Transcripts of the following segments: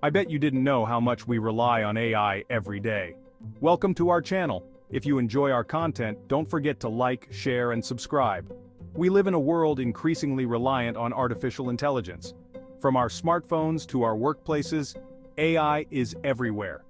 I bet you didn't know how much we rely on AI every day. Welcome to our channel. If you enjoy our content, don't forget to like, share, and subscribe. We live in a world increasingly reliant on artificial intelligence. From our smartphones to our workplaces, AI is everywhere.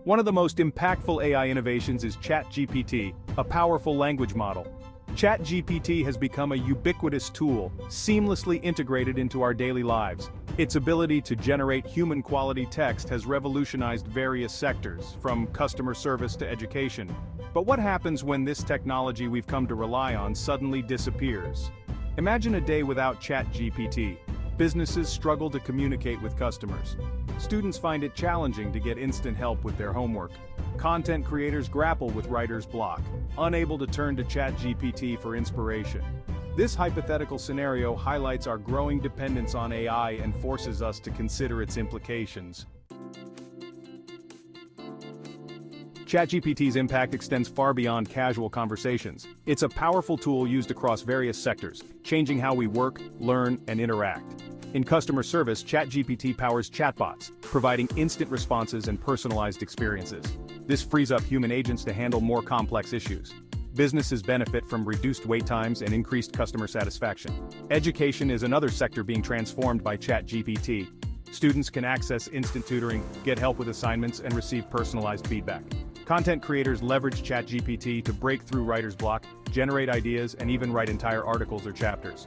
One of the most impactful AI innovations is ChatGPT, a powerful language model. ChatGPT has become a ubiquitous tool, seamlessly integrated into our daily lives. Its ability to generate human-quality text has revolutionized various sectors, from customer service to education. But what happens when this technology we've come to rely on suddenly disappears? Imagine a day without ChatGPT. Businesses struggle to communicate with customers. Students find it challenging to get instant help with their homework. Content creators grapple with writer's block, unable to turn to ChatGPT for inspiration. This hypothetical scenario highlights our growing dependence on AI and forces us to consider its implications. ChatGPT's impact extends far beyond casual conversations. It's a powerful tool used across various sectors, changing how we work, learn, and interact. In customer service, ChatGPT powers chatbots, providing instant responses and personalized experiences. This frees up human agents to handle more complex issues. Businesses benefit from reduced wait times and increased customer satisfaction. Education is another sector being transformed by ChatGPT. Students can access instant tutoring, get help with assignments, and receive personalized feedback. Content creators leverage ChatGPT to break through writer's block, generate ideas, and even write entire articles or chapters.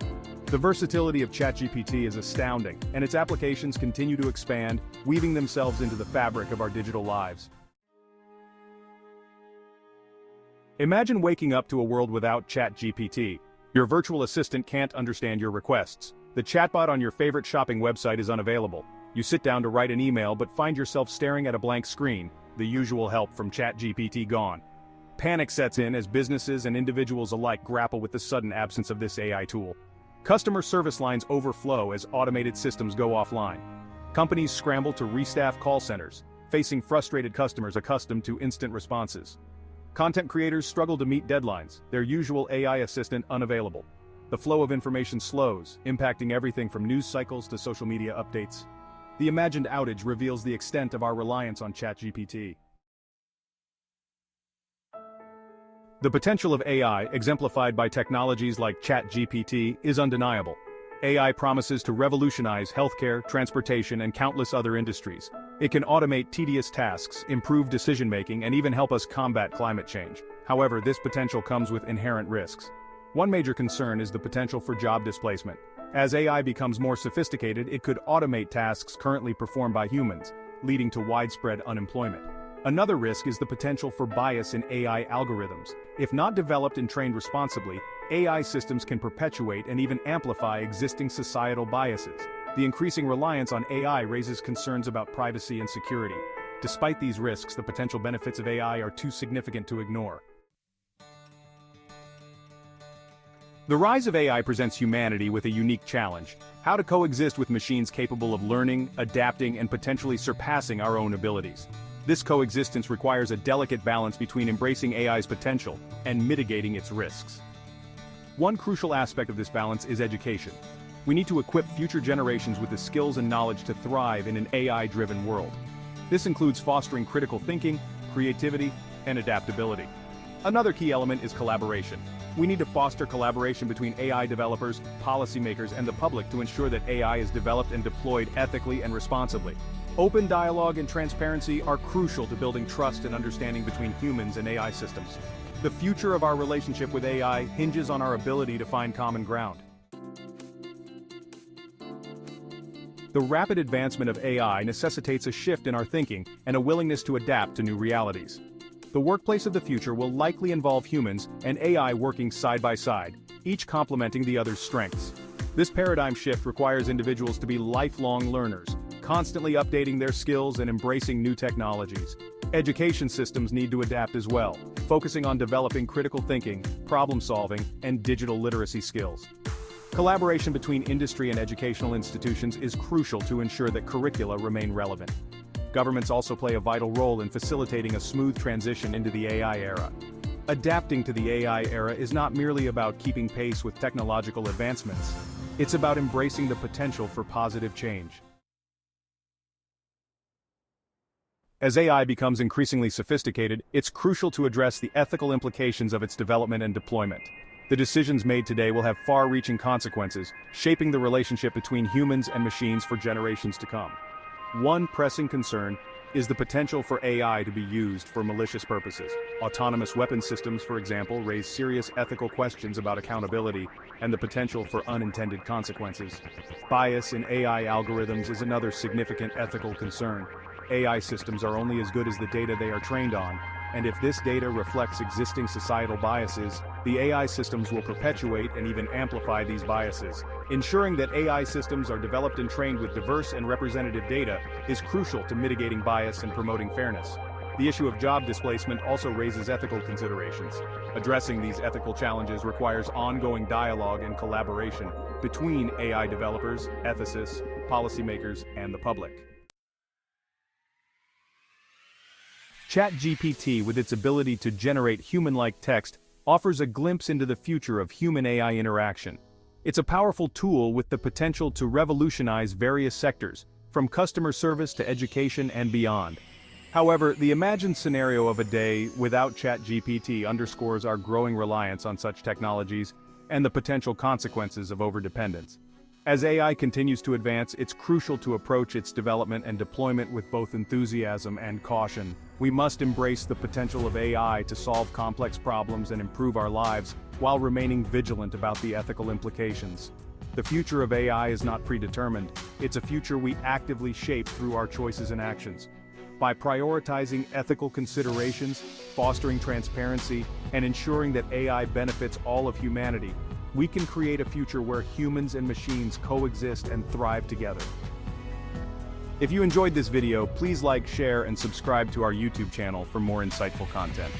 The versatility of ChatGPT is astounding, and its applications continue to expand, weaving themselves into the fabric of our digital lives. Imagine waking up to a world without ChatGPT. Your virtual assistant can't understand your requests. The chatbot on your favorite shopping website is unavailable. You sit down to write an email but find yourself staring at a blank screen, the usual help from ChatGPT gone. Panic sets in as businesses and individuals alike grapple with the sudden absence of this AI tool. Customer service lines overflow as automated systems go offline. Companies scramble to restaff call centers, facing frustrated customers accustomed to instant responses. Content creators struggle to meet deadlines, their usual AI assistant unavailable. The flow of information slows, impacting everything from news cycles to social media updates. The imagined outage reveals the extent of our reliance on ChatGPT. The potential of AI, exemplified by technologies like ChatGPT, is undeniable. AI promises to revolutionize healthcare, transportation, and countless other industries. It can automate tedious tasks, improve decision-making, and even help us combat climate change. However, this potential comes with inherent risks. One major concern is the potential for job displacement. As AI becomes more sophisticated, it could automate tasks currently performed by humans, leading to widespread unemployment. Another risk is the potential for bias in AI algorithms. If not developed and trained responsibly, AI systems can perpetuate and even amplify existing societal biases. The increasing reliance on AI raises concerns about privacy and security. Despite these risks, the potential benefits of AI are too significant to ignore. The rise of AI presents humanity with a unique challenge: how to coexist with machines capable of learning, adapting, and potentially surpassing our own abilities. This coexistence requires a delicate balance between embracing AI's potential and mitigating its risks. One crucial aspect of this balance is education. We need to equip future generations with the skills and knowledge to thrive in an AI-driven world. This includes fostering critical thinking, creativity, and adaptability. Another key element is collaboration. We need to foster collaboration between AI developers, policymakers, and the public to ensure that AI is developed and deployed ethically and responsibly. Open dialogue and transparency are crucial to building trust and understanding between humans and AI systems. The future of our relationship with AI hinges on our ability to find common ground. The rapid advancement of AI necessitates a shift in our thinking and a willingness to adapt to new realities. The workplace of the future will likely involve humans and AI working side by side, each complementing the other's strengths. This paradigm shift requires individuals to be lifelong learners, constantly updating their skills and embracing new technologies. Education systems need to adapt as well, focusing on developing critical thinking, problem-solving, and digital literacy skills. Collaboration between industry and educational institutions is crucial to ensure that curricula remain relevant. Governments also play a vital role in facilitating a smooth transition into the AI era. Adapting to the AI era is not merely about keeping pace with technological advancements. It's about embracing the potential for positive change. As AI becomes increasingly sophisticated, it's crucial to address the ethical implications of its development and deployment. The decisions made today will have far-reaching consequences, shaping the relationship between humans and machines for generations to come. One pressing concern is the potential for AI to be used for malicious purposes. Autonomous weapon systems, for example, raise serious ethical questions about accountability and the potential for unintended consequences. Bias in AI algorithms is another significant ethical concern. AI systems are only as good as the data they are trained on, and if this data reflects existing societal biases, the AI systems will perpetuate and even amplify these biases. Ensuring that AI systems are developed and trained with diverse and representative data is crucial to mitigating bias and promoting fairness. The issue of job displacement also raises ethical considerations. Addressing these ethical challenges requires ongoing dialogue and collaboration between AI developers, ethicists, policymakers, and the public. ChatGPT, with its ability to generate human-like text, offers a glimpse into the future of human-AI interaction. It's a powerful tool with the potential to revolutionize various sectors, from customer service to education and beyond. However, the imagined scenario of a day without ChatGPT underscores our growing reliance on such technologies and the potential consequences of overdependence. As AI continues to advance, it's crucial to approach its development and deployment with both enthusiasm and caution. We must embrace the potential of AI to solve complex problems and improve our lives, while remaining vigilant about the ethical implications. The future of AI is not predetermined, it's a future we actively shape through our choices and actions. By prioritizing ethical considerations, fostering transparency, and ensuring that AI benefits all of humanity, we can create a future where humans and machines coexist and thrive together. If you enjoyed this video, please like, share, and subscribe to our YouTube channel for more insightful content.